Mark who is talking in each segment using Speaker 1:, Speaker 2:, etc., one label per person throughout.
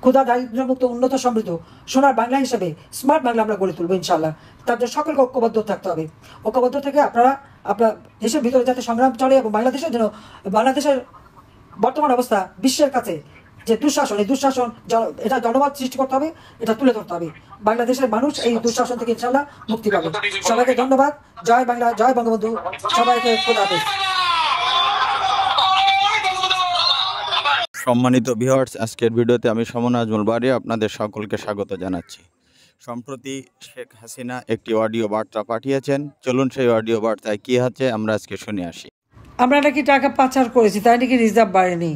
Speaker 1: ক্ষুধা দারিদ্র্যমুক্ত উন্নত সমৃদ্ধ সোনার বাংলা হিসেবে স্মার্ট বাংলা আমরা গড়ে তুলবো ইনশাআল্লাহ। তার জন্য সকলকে ঐক্যবদ্ধ থাকতে হবে। ঐক্যবদ্ধ থেকে আপনারা আপনার দেশের ভিতরে যাতে সংগ্রাম চলে এবং বাংলাদেশের বর্তমান অবস্থা বিশ্বের কাছে যে দুঃশাসন, এই দুঃশাসন এটা জনমত সৃষ্টি করতে হবে, এটা তুলে ধরতে হবে। বাংলাদেশের মানুষ এই দুঃশাসন থেকে ইনশাআল্লাহ মুক্তি পাবে। সবাইকে ধন্যবাদ। জয় বাংলা, জয় বঙ্গবন্ধু। সবাইকে খোদা হাফেজ।
Speaker 2: সম্মানিত ভিউয়ার্স, আজকের ভিডিওতে আমি সমন আজমল বাড়ি আপনাদের সকলকে স্বাগত জানাচ্ছি। সম্প্রতি শেখ হাসিনা একটি অডিও বার্তা পাঠিয়েছেন। চলুন সেই অডিও বার্তায় কী আছে আমরা আজকে শুনে আসি।
Speaker 1: আমরা নাকি টাকা পাচার করেছি, তাই নাকি রিজার্ভ বাড়েনি।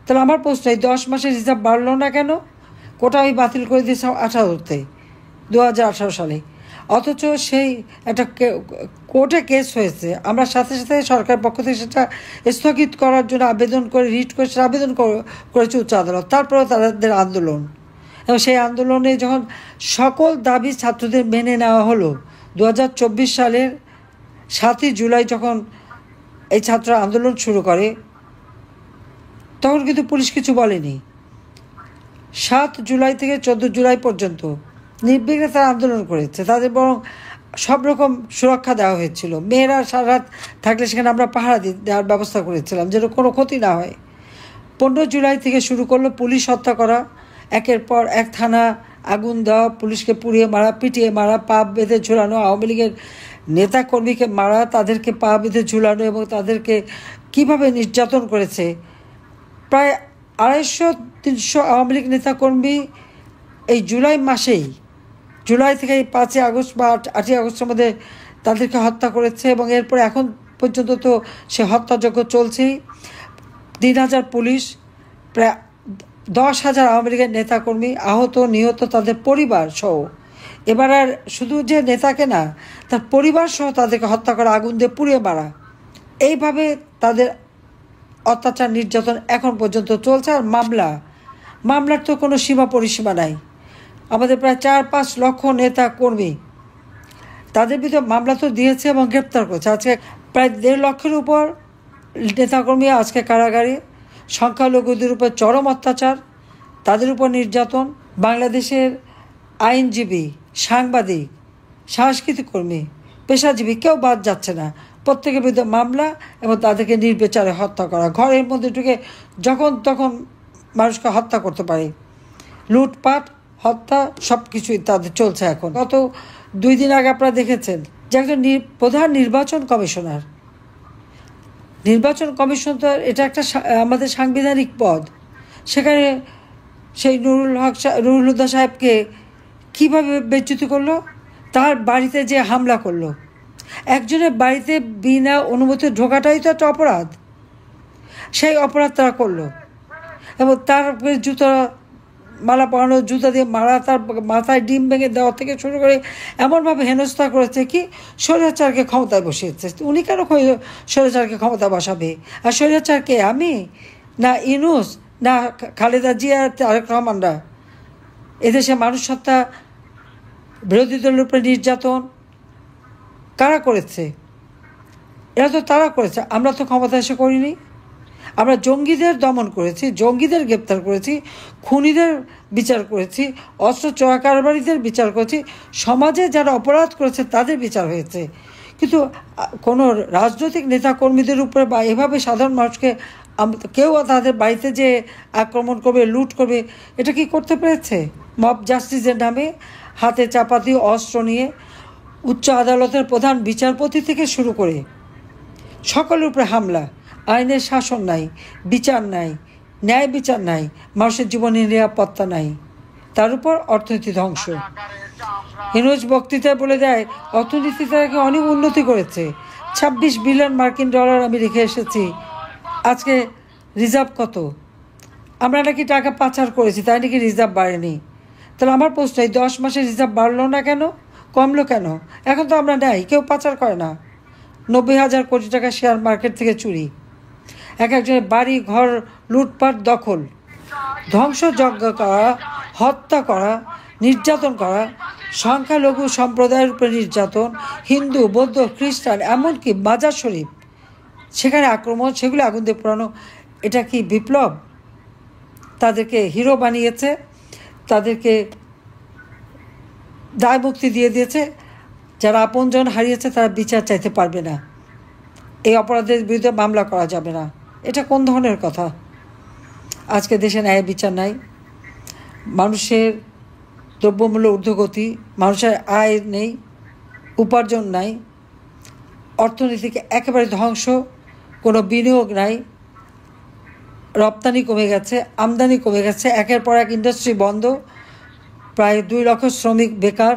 Speaker 1: তাহলে আমার প্রশ্ন, এই 10 মাসে রিজার্ভ বাড়লো না কেন? কোটা আমি বাতিল করে দিয়েছি 2018 সালে, অথচ সেই একটা কোর্টে কেস হয়েছে। আমরা সাথে সাথে সরকারের পক্ষ থেকে সেটা স্থগিত করার জন্য আবেদন করে রিট করে সেটা আবেদন করেছে উচ্চ আদালত। তারপরেও তাদের আন্দোলন, এবং সেই আন্দোলনে যখন সকল দাবি ছাত্রদের মেনে নেওয়া হলো, 2024 সালের 7ই জুলাই যখন এই ছাত্র আন্দোলন শুরু করে, তখন কিন্তু পুলিশ কিছু বলেনি। 7 জুলাই থেকে 14 জুলাই পর্যন্ত নির্বিঘ্নে তারা আন্দোলন করেছে। তাদের বরং সব রকম সুরক্ষা দেওয়া হয়েছিল। মেয়েরা সারা রাত থাকলে সেখানে আমরা পাহারা দেওয়ার ব্যবস্থা করেছিলাম যেন কোনো ক্ষতি না হয়। 15 জুলাই থেকে শুরু করলো পুলিশ হত্যা করা, একের পর এক থানা আগুন দেওয়া, পুলিশকে পুড়িয়ে মারা, পিটিয়ে মারা, পা বেঁধে ঝুলানো, আওয়ামী লীগের নেতাকর্মীকে মারা, তাদেরকে পা বেঁধে ঝুলানো এবং তাদেরকে কিভাবে নির্যাতন করেছে। প্রায় 250-300 আওয়ামী লীগ নেতাকর্মী এই জুলাই মাসেই, জুলাই থেকে 5 আগস্ট বা 8 আগস্টের মধ্যে তাদেরকে হত্যা করেছে। এবং এরপরে এখন পর্যন্ত তো সে হত্যাযজ্ঞ চলছেই। 3000 পুলিশ, প্রায় 10,000 আওয়ামী লীগের নেতাকর্মী আহত, নিহত, তাদের পরিবার সহ। এবার আর শুধু যে নেতাকে না, তার পরিবার সহ তাদেরকে হত্যা করা, আগুন দিয়ে পুড়িয়ে মারা, এইভাবে তাদের অত্যাচার নির্যাতন এখন পর্যন্ত চলছে। আর মামলার তো কোনো সীমা পরিসীমা নাই। আমাদের প্রায় 4-5 লক্ষ নেতা কর্মী, তাদের ভিতরে মামলা তো দিয়েছে এবং গ্রেপ্তার করেছে। আজকে প্রায় 1.5 লক্ষের উপর নেতাকর্মী আজকে কারাগারে। সংখ্যালঘুদের উপর চরম অত্যাচার, তাদের উপর নির্যাতন। বাংলাদেশের আইনজীবী, সাংবাদিক, সাংস্কৃতিক কর্মী, পেশাজীবী কেউ বাদ যাচ্ছে না। প্রত্যেকের বিরুদ্ধে মামলা এবং তাদেরকে নির্বিচারে হত্যা করা। ঘরের মধ্যে ঢুকে যখন তখন মানুষকে হত্যা করতে পারে। লুটপাট, হত্যা, সব কিছুই তাদের চলছে এখন। গত 2 দিন আগে আপনারা দেখেছেন যে একজন প্রধান নির্বাচন কমিশনার, নির্বাচন কমিশন তো এটা একটা আমাদের সাংবিধানিক পদ, সেখানে সেই নুরুল হুদা সাহেবকে কীভাবে বেজ্জতি করলো, তার বাড়িতে যে হামলা করলো। একজনের বাড়িতে বিনা অনুমতি ঢোকাটাই তো একটা অপরাধ। সেই অপরাধ তারা করলো এবং তার জুতা মালা পরানো, জুতা দিয়ে মারা, তার মাথায় ডিম ভেঙে দেওয়া থেকে শুরু করে এমনভাবে হেনস্থা করেছে কি স্বৈরাচারকে ক্ষমতায় বসিয়েছে। উনি কেন স্বৈরাচারকে ক্ষমতায় বসাবে? আর স্বৈরাচারকে আমি না ইউনূস না খালেদা জিয়া, তারেক রহমানরা? এদেশে মানুষ হত্যা, বিরোধী দলের উপরে নির্যাতন কারা করেছে? এরা তো তারা করেছে। আমরা তো ক্ষমতা এসে করিনি। আমরা জঙ্গিদের দমন করেছি, জঙ্গিদের গ্রেপ্তার করেছি, খুনিদের বিচার করেছি, অস্ত্র চোরা কারবারিদের বিচার করেছি, সমাজে যারা অপরাধ করেছে তাদের বিচার হয়েছে। কিন্তু কোনো রাজনৈতিক নেতাকর্মীদের উপরে বা এভাবে সাধারণ মানুষকে কেউ তাদের বাড়িতে যে আক্রমণ করবে, লুট করবে, এটা কি করতে পেরেছে? মব জাস্টিসের নামে হাতে চাপা দিয়ে অস্ত্র নিয়ে উচ্চ আদালতের প্রধান বিচারপতি থেকে শুরু করে সকলের উপরে হামলা। আইনের শাসন নাই, বিচার নাই, ন্যায় বিচার নাই, মানুষের জীবনের নিরাপত্তা নাই, তার উপর অর্থনীতি ধ্বংস। ইউনূস বক্তৃতায় বলে দেয় অর্থনীতি তাকে অনেক উন্নতি করেছে। 26 বিলিয়ন মার্কিন ডলার আমি রেখে এসেছি। আজকে রিজার্ভ কত? আমরা নাকি টাকা পাচার করেছি, তাই নাকি রিজার্ভ বাড়েনি। তাহলে আমার প্রশ্ন, এই 10 মাসে রিজার্ভ বাড়লো না কেন, কমলো কেন? এখন তো আমরা নেই, কেউ পাচার করে না। 90,000 কোটি টাকা শেয়ার মার্কেট থেকে চুরি, একজনের বাড়ি ঘর লুটপাট, দখল, ধ্বংসযজ্ঞ করা, হত্যা করা, নির্যাতন করা, সংখ্যালঘু সম্প্রদায়ের উপরে নির্যাতন, হিন্দু, বৌদ্ধ, খ্রিস্টান, এমনকি মাজার শরীফ, সেখানে আক্রমণ, সেগুলো আগুন দিয়ে পোড়ানো। এটা কি বিপ্লব? তাদেরকে হিরো বানিয়েছে তাদেরকে দায় মুক্তি দিয়ে দিয়েছে। যারা আপনজন হারিয়েছে তারা বিচার চাইতে পারবে না, এই অপরাধের বিরুদ্ধে মামলা করা যাবে না। এটা কোন ধরনের কথা? আজকে দেশে ন্যায় বিচার নাই, মানুষের দ্রব্যমূল্য ঊর্ধ্বগতি, মানুষের আয় নেই, উপার্জন নাই, অর্থনীতিকে একেবারে ধ্বংস, কোনো বিনিয়োগ নাই, রপ্তানি কমে গেছে, আমদানি কমে গেছে, একের পর এক ইন্ডাস্ট্রি বন্ধ, প্রায় 2 লক্ষ শ্রমিক বেকার।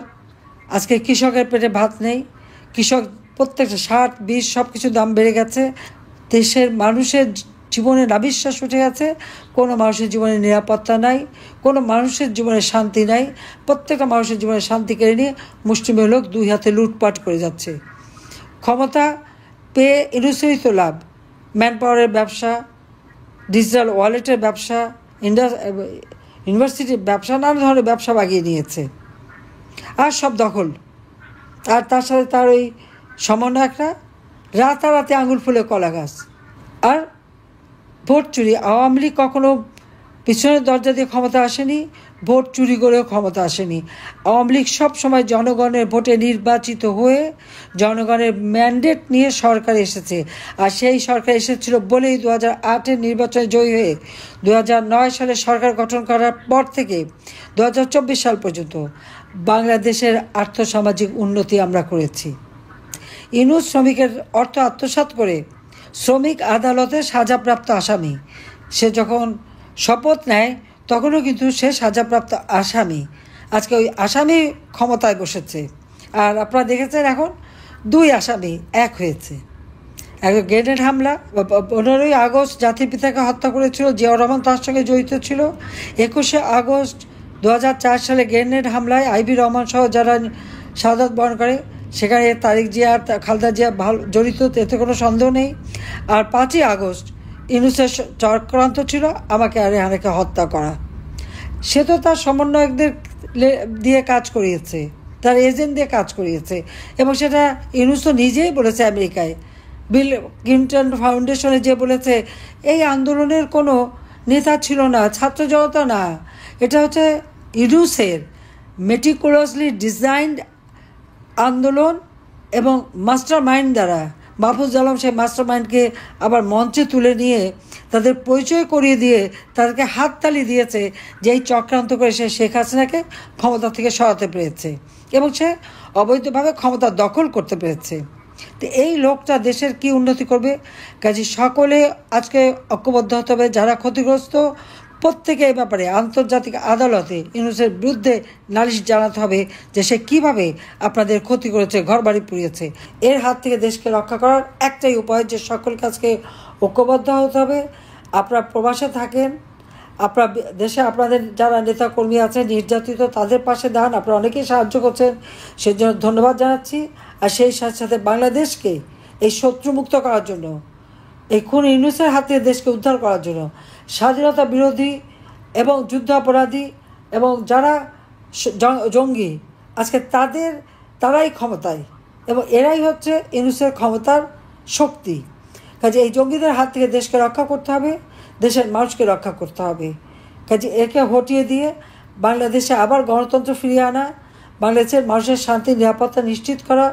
Speaker 1: আজকে কৃষকের পেটে ভাত নেই, কৃষক প্রত্যেকটা সার বীজ সব কিছুর দাম বেড়ে গেছে। দেশের মানুষের জীবনে নাবিশ্বাস উঠে গেছে, কোনো মানুষের জীবনে নিরাপত্তা নাই, কোনো মানুষের জীবনে শান্তি নাই। প্রত্যেকটা মানুষের জীবনে শান্তি কেড়ে নিয়ে মুষ্টিমেয় লোক 2 হাতে লুটপাট করে যাচ্ছে। ক্ষমতা পেয়ে ইনুসেরই তো লাভ, ম্যান পাওয়ারের ব্যবসা, ডিজিটাল ওয়ালেটের ব্যবসা, ইউনিভার্সিটির ব্যবসা, নানা ধরনের ব্যবসা বাগিয়ে নিয়েছে, আর সব দখল। আর তার সাথে তার ওই সমন্বয়করা রাতারাতি আঙুল ফুলে কলা গাছ। আর ভোট চুরি, আওয়ামী লীগ কখনো পিছনের দরজা দিয়ে ক্ষমতা আসেনি, ভোট চুরি করেও ক্ষমতা আসেনি। আওয়ামী লীগ সবসময় জনগণের ভোটে নির্বাচিত হয়ে জনগণের ম্যান্ডেট নিয়ে সরকার এসেছে। আর সেই সরকার এসেছিল বলেই 2008-এর নির্বাচনে জয়ী হয়ে 2009 সালে সরকার গঠন করার পর থেকে 2024 সাল পর্যন্ত বাংলাদেশের আর্থসামাজিক উন্নতি আমরা করেছি। ইউনূস শ্রমিকের অর্থ আত্মসাৎ করে শ্রমিক আদালতে সাজাপ্রাপ্ত আসামি, সে যখন শপথ নেয় তখনও কিন্তু সে সাজাপ্রাপ্ত আসামি। আজকে ওই আসামি ক্ষমতায় বসেছে। আর আপনারা দেখেছেন এখন 2 আসামি এক হয়েছে। এক গ্রেনেড হামলা, 15ই আগস্ট জাতির পিতাকে হত্যা করেছিল, জিয়াউর রহমান তার সঙ্গে জড়িত ছিল। 21শে আগস্ট 2004 সালে গ্রেনেড হামলায় আইবি রহমান সহ যারা শাহাদাত বরণ করে, সেখানে তারেক জিয়া আর খালেদা জিয়া জড়িত, এতে কোনো সন্দেহ নেই। আর 5ই আগস্ট ইউনূসের চক্রান্ত ছিল আমাকে আর রেহানাকে হত্যা করা। সে তো তার সমন্বয়কদের দিয়ে কাজ করিয়েছে, তার এজেন্ট দিয়ে কাজ করিয়েছে, এবং সেটা ইউনূস তো নিজেই বলেছে আমেরিকায়, বিল ক্লিন্টন ফাউন্ডেশনে যে বলেছে এই আন্দোলনের কোনো নেতা ছিল না, ছাত্র জনতা না, এটা হচ্ছে ইউনূসের মেটিকুলাসলি ডিজাইনড আন্দোলন এবং মাস্টার মাইন্ড দ্বারা। মাহফুজ আলম সেই মাস্টার মাইন্ডকে আবার মঞ্চে তুলে নিয়ে তাদের পরিচয় করিয়ে দিয়ে তাদেরকে হাততালি দিয়েছে যে এই চক্রান্ত করে সে শেখ হাসিনাকে ক্ষমতা থেকে সরাতে পেরেছে এবং সে অবৈধভাবে ক্ষমতা দখল করতে পেরেছে। তো এই লোকটা দেশের কি উন্নতি করবে? কাজে সকলে আজকে ঐক্যবদ্ধ হতে হবে। যারা ক্ষতিগ্রস্ত প্রত্যেকে এই ব্যাপারে আন্তর্জাতিক আদালতে ইউনূসের বিরুদ্ধে নালিশ জানাতে হবে যে সে কীভাবে আপনাদের ক্ষতি করেছে, ঘরবাড়ি পুড়িয়েছে। এর হাত থেকে দেশকে রক্ষা করার একটাই উপায় যে সকল কাজকে ঐক্যবদ্ধ হতে হবে। আপনারা প্রবাসে থাকেন, আপনারা দেশে আপনাদের যারা নেতাকর্মী আছে নির্যাতিত, তাদের পাশে দাঁড়ান। আপনারা অনেকেই সাহায্য করছেন, সেজন্য ধন্যবাদ জানাচ্ছি। আর সেই সাথে সাথে বাংলাদেশকে এই শত্রুমুক্ত করার জন্য, এই খুন ইউনূসের হাত থেকে দেশকে উদ্ধার করার জন্য স্বাধীনতা বিরোধী এবং যুদ্ধাপরাধী এবং যারা জঙ্গি আজকে তারাই ক্ষমতায় এবং এরাই হচ্ছে ইউনূসের ক্ষমতার শক্তি। কাজে এই জঙ্গিদের হাত থেকে দেশকে রক্ষা করতে হবে, দেশের মানুষকে রক্ষা করতে হবে। কাজে একে হটিয়ে দিয়ে বাংলাদেশে আবার গণতন্ত্র ফিরিয়ে আনা, বাংলাদেশের মানুষের শান্তি নিরাপত্তা নিশ্চিত করা,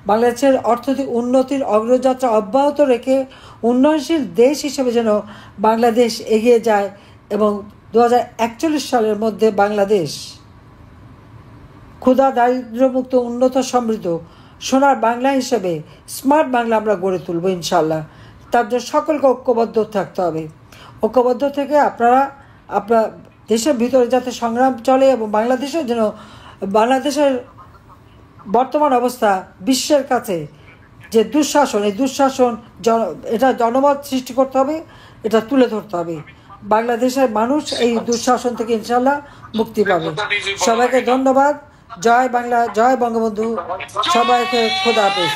Speaker 1: বাংলাদেশের অর্থনৈতিক উন্নতির অগ্রযাত্রা অব্যাহত রেখে উন্নয়নশীল দেশ হিসেবে যেন বাংলাদেশ এগিয়ে যায় এবং 2041 সালের মধ্যে বাংলাদেশ ক্ষুধা দারিদ্র্যমুক্ত উন্নত সমৃদ্ধ সোনার বাংলা হিসেবে স্মার্ট বাংলা আমরা গড়ে তুলব ইনশাল্লাহ। তার জন্য সকলকে ঐক্যবদ্ধ থাকতে হবে। ঐক্যবদ্ধ থেকে আপনার দেশের ভিতরে যাতে সংগ্রাম চলে এবং বাংলাদেশের যেন বাংলাদেশের বর্তমান অবস্থা বিশ্বের কাছে যে দুঃশাসন, এই দুঃশাসন এটা জনমত সৃষ্টি করতে হবে, এটা তুলে ধরতে হবে। বাংলাদেশের মানুষ এই দুঃশাসন থেকে ইনশাল্লাহ মুক্তি পাবে। সবাইকে ধন্যবাদ। জয় বাংলা, জয় বঙ্গবন্ধু, সবাইকে খোদা হাফেজ।